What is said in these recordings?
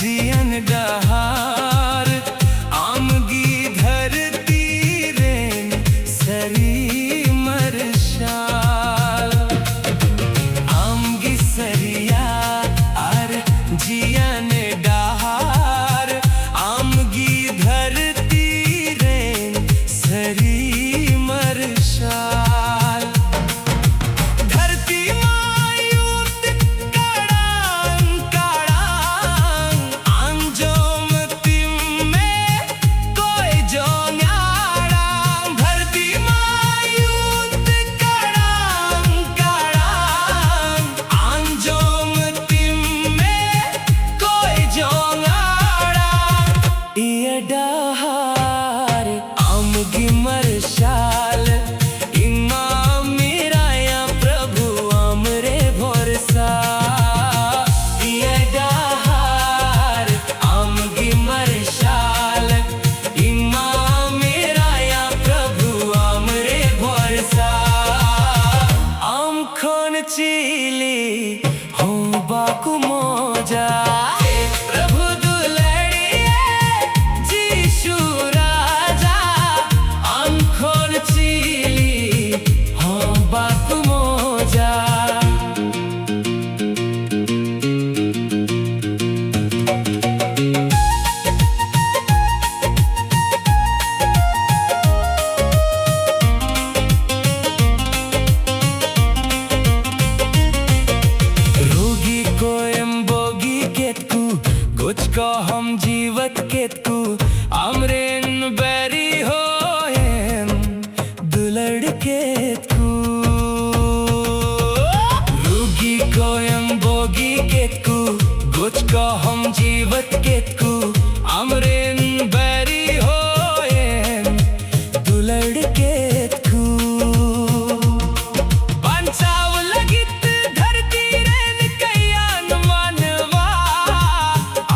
जियन डहार आमगी धरती रेन सरी मरशाल आमगी सरिया आर जियन डहार आमगी धरती रेन सरी मरशाल धरती मायूत कड़ांग कड़ांग अंजोम तिम में कोई जोंगाड़ांग धरती मायूत कड़ांग कड़ांग अंजोम तिम में कोई जोंगाड़ांग ये डहार आमगी मरशाल इमाम मेराया प्रभु आमरे भरोसा ये डहार आमगी मरशाल इमाम मेराया प्रभु आमरे भरोसा आम खोन चीली हो बाकु मोजा प्रभु दुलड़िए जीशु राजा आम खोन चीली हो बाकु मोजा रोगी को एम्बोगी केतकू कुछ को हम जीवत केतकू अमरेन बैरी हो दुलड़ केतकू रोगी को एम्बोगी केतकू कुछ को हम जीवत केतकू अमरेन बैरी हो दुलड़ केतकू पंचाव लगित धरती रेन कयान मानवा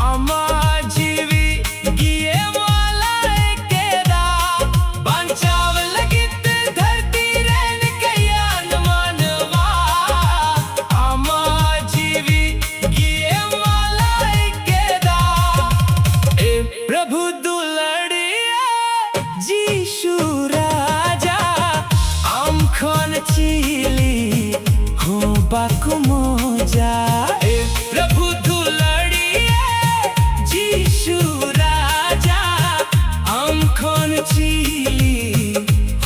आमा जीवी गिये वाला एकेदा पंचाव लगित धरती रेन कयान मानवा आमा जीवी गिये वाला एकेदा ए प्रभु दुलड़िए जीशु राजा आम खोन चीली हो बाकु मोजा ए प्रभु दुलड़िए जीशु राजा आम खोन चीली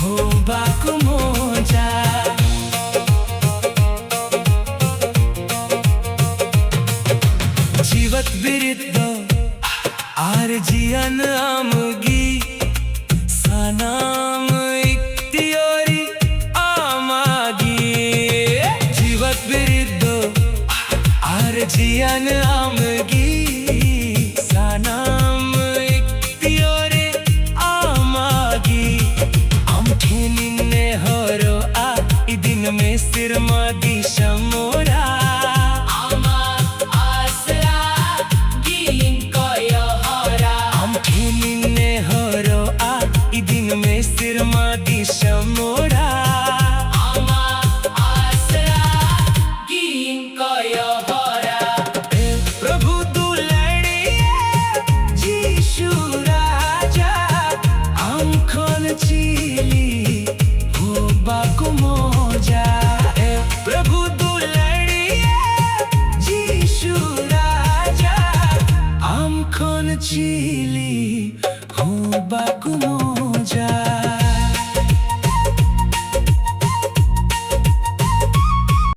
हो बाकु मोजा जीवत बिरित आर जियन आमगी सनाम इक्तियोरी आमागी जीवत बिरित आर जियन आमगी सनाम इक्तियोरी आमागी हम ठेनिने हरो आ इ दिन में सिर मादी शमोरा आमा आसरा गिन कोयो हरा हम ठेनिने हरो आ इ दिन में सिर मादी शमोरा आमा आसरा गिन कोयो हरा ए प्रभु दुलड़िए जीशु राजा आम खोन चीली हो बाकु मोजा ए प्रभु दुलड़िए जीशु राजा आम खोन चीली